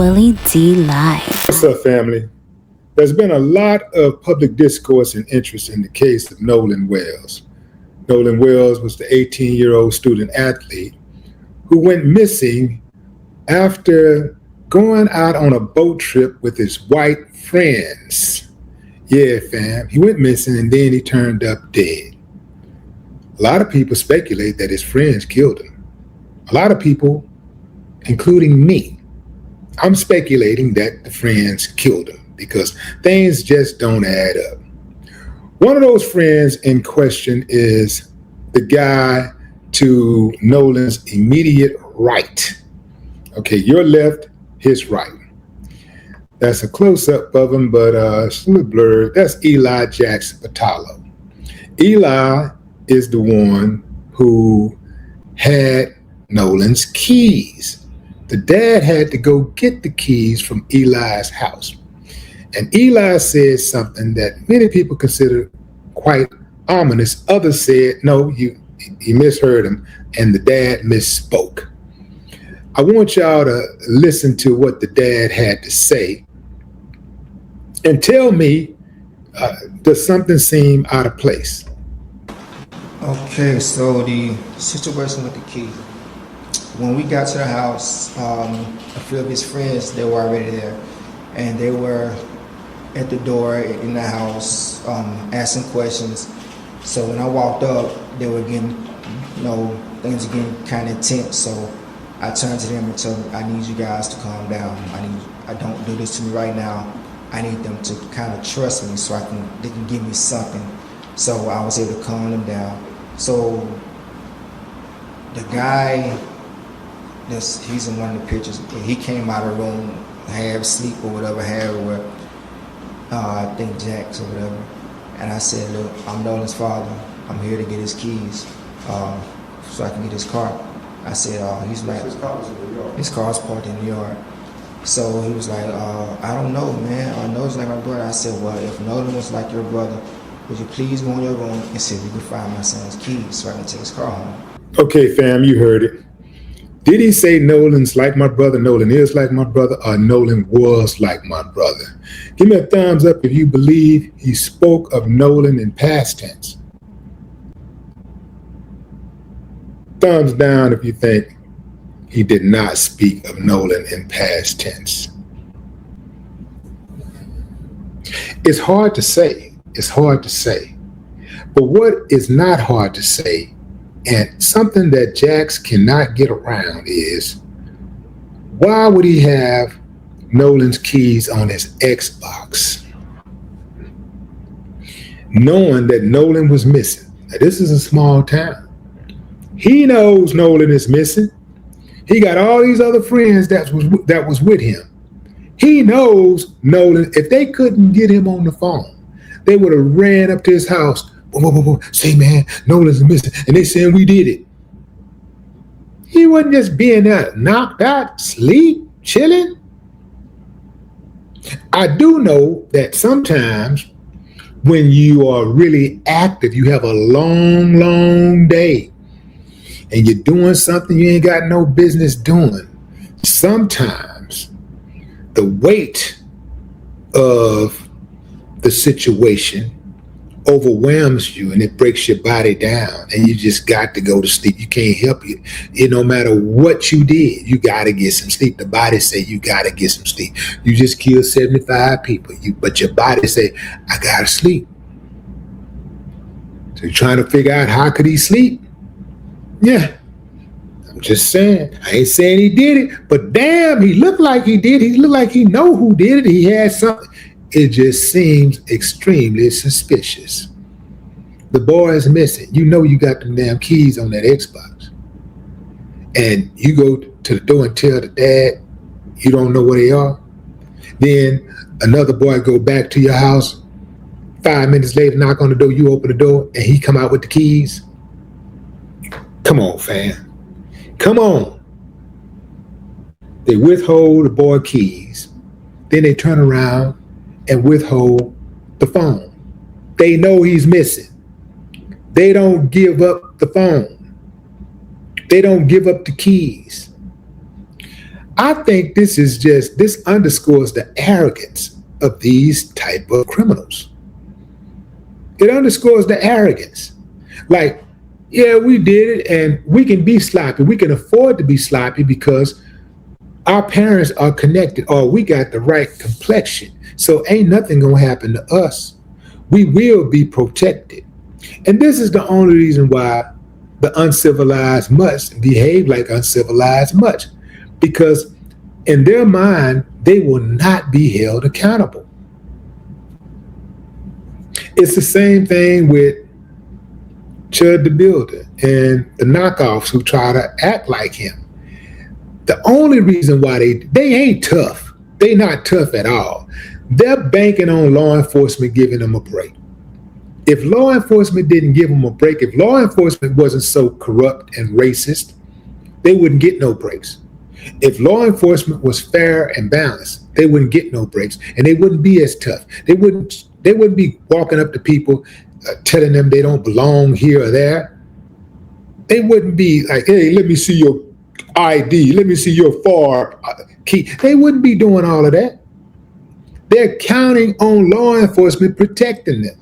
Willie D. Live. What's up, family? There's been a lot of public discourse and interest in the case of Nolan Wells. Nolan Wells was the 18-year-old student athlete who went missing after going out on a boat trip with his white friends. Yeah, fam, he went missing and then he turned up dead. A lot of people speculate that his friends killed him. A lot of people, including me, I'm speculating that the friends killed him because things just don't add up. One of those friends in question is the guy to Nolan's immediate right. Okay, your left, his right. That's a close-up of him, but it's a little blurred. That's Eli Jackson Patalo. Eli is the one who had Nolan's keys. The dad had to go get the keys from Eli's house. And Eli said something that many people consider quite ominous. Others said, no, he misheard him, and the dad misspoke. I want y'all to listen to what the dad had to say and tell me, does something seem out of place? Okay, so the situation with the key. When we got to the house, a few of his friends, they were already there, and they were at the door in the house asking questions. So when I walked up, they were getting, things were getting kind of intense. So I turned to them and told them, I need you guys to calm down. I don't do this to me right now. I need them to kind of trust me so they can give me something. So I was able to calm them down. So the guy, he's in one of the pictures. He came out of the room, half asleep or whatever, I think Jax or whatever. And I said, look, I'm Nolan's father. I'm here to get his keys so I can get his car. I said, he's like, his car's parked in the yard. So he was like, I don't know, man. I know it's like my brother. I said, well, if Nolan was like your brother, would you please go in your room and see if you can find my son's keys so I can take his car home? Okay, fam, you heard it. Did he say Nolan's like my brother, Nolan is like my brother, or Nolan was like my brother? Give me a thumbs up if you believe he spoke of Nolan in past tense. Thumbs down if you think he did not speak of Nolan in past tense. It's hard to say. It's hard to say. But what is not hard to say, and something that Jax cannot get around, is why would he have Nolan's keys on his Xbox, knowing that Nolan was missing? Now, this is a small town. He knows Nolan is missing. He got all these other friends that was with him. He knows Nolan. If they couldn't get him on the phone, they would have ran up to his house. Say, man, Nolan's missing. And they saying we did it. He wasn't just being there, knocked out, sleep, chilling. I do know that sometimes when you are really active, you have a long, long day, and you're doing something you ain't got no business doing. Sometimes the weight of the situation overwhelms you and it breaks your body down, and you just got to go to sleep. You can't help it. No matter what you did, you got to get some sleep. The body say you got to get some sleep. You just killed 75 people, but your body say, I got to sleep. So you're trying to figure out how could he sleep? Yeah, I'm just saying. I ain't saying he did it, but damn, he looked like he did. He looked like he know who did it. He had something. It just seems extremely suspicious. The boy is missing. You know you got them damn keys on that Xbox. And you go to the door and tell the dad you don't know where they are. Then another boy go back to your house. 5 minutes later, knock on the door, you open the door, and he come out with the keys. Come on, fam. Come on. They withhold the boy keys. Then they turn around and withhold the phone. They know he's missing. They don't give up the phone. They don't give up the keys. I think this underscores the arrogance of these type of criminals. It underscores the arrogance. Like, yeah, we did it and we can be sloppy. We can afford to be sloppy because our parents are connected or we got the right complexion. So ain't nothing gonna happen to us. We will be protected. And this is the only reason why the uncivilized must behave like uncivilized much. Because in their mind, they will not be held accountable. It's the same thing with Chud the Builder and the knockoffs who try to act like him. The only reason why they ain't tough. They not tough at all. They're banking on law enforcement giving them a break. If law enforcement didn't give them a break, if law enforcement wasn't so corrupt and racist, they wouldn't get no breaks. If law enforcement was fair and balanced, they wouldn't get no breaks, and they wouldn't be as tough. They wouldn't be walking up to people telling them they don't belong here or there. They wouldn't be like, hey, let me see your ID, let me see your FAR key. They wouldn't be doing all of that. They're counting on law enforcement protecting them.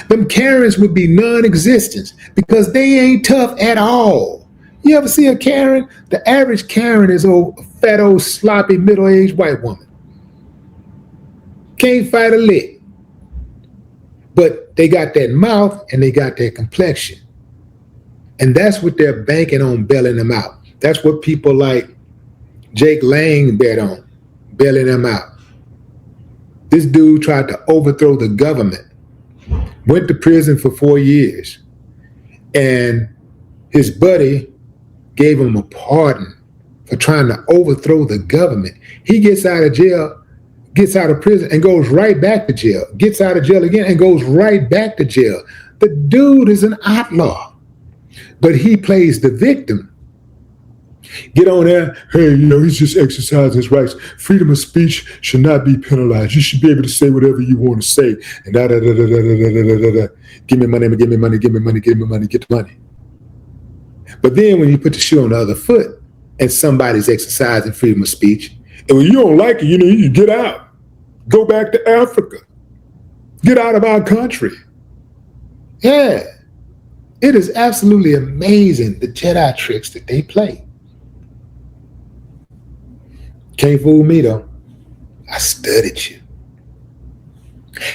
Them Karens would be non-existent because they ain't tough at all. You ever see a Karen? The average Karen is a fat old sloppy middle-aged white woman. Can't fight a lick. But they got that mouth and they got that complexion. And that's what they're banking on, bailing them out. That's what people like Jake Lang bet on, bailing them out. This dude tried to overthrow the government, went to prison for 4 years, and his buddy gave him a pardon for trying to overthrow the government. He gets out of jail, gets out of prison, and goes right back to jail, gets out of jail again and goes right back to jail. The dude is an outlaw, but he plays the victim. Get on there, hey, he's just exercising his rights. Freedom of speech should not be penalized. You should be able to say whatever you want to say. And give me money, give me money, give me money, give me money, get the money. But then when you put the shoe on the other foot and somebody's exercising freedom of speech, and when you don't like it, you get out. Go back to Africa. Get out of our country. Yeah. It is absolutely amazing the Jedi tricks that they play. Can't fool me though. I studied you.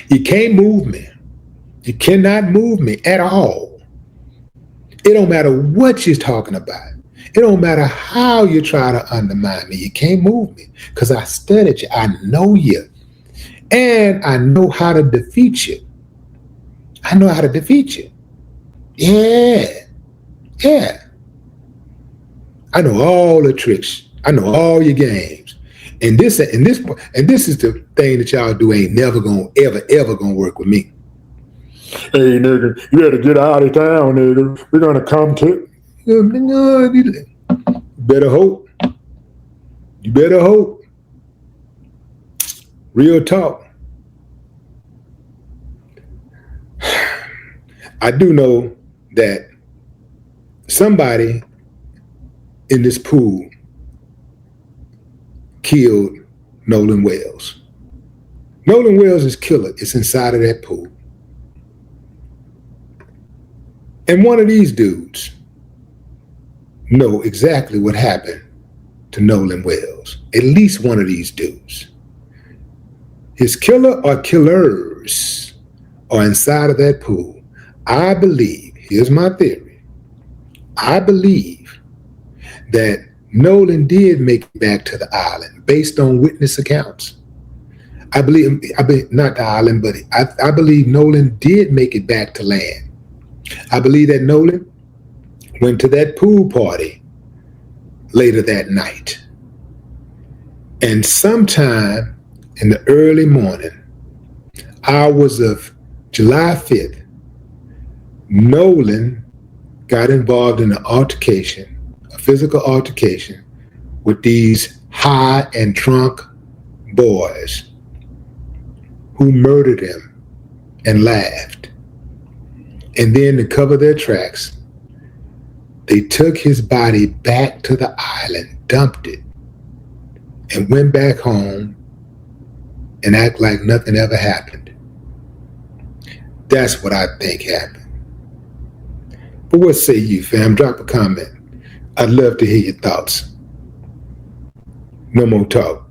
You can't move me. You cannot move me at all. It don't matter what you're talking about. It don't matter how you try to undermine me. You can't move me because I studied you. I know you. And I know how to defeat you. I know how to defeat you. Yeah. I know all the tricks. I know all your games. And this is the thing that y'all do ain't never gonna ever gonna work with me. Hey nigga, you better get out of town, nigga. We're gonna come to you better hope. You better hope. Real talk. I do know that somebody in this pool killed Nolan Wells. Nolan Wells' killer is inside of that pool. And one of these dudes know exactly what happened to Nolan Wells. At least one of these dudes. His killer or killers are inside of that pool. I believe, here's my theory, I believe that Nolan did make it back to the island based on witness accounts. I believe not the island, but I believe Nolan did make it back to land. I believe that Nolan went to that pool party later that night. And sometime in the early morning, hours of July 5th, Nolan got involved in an altercation, a physical altercation with these high and drunk boys who murdered him and laughed. And then to cover their tracks, they took his body back to the island, dumped it, and went back home and act like nothing ever happened. That's what I think happened. But what say you, fam? Drop a comment. I'd love to hear your thoughts. No more talk.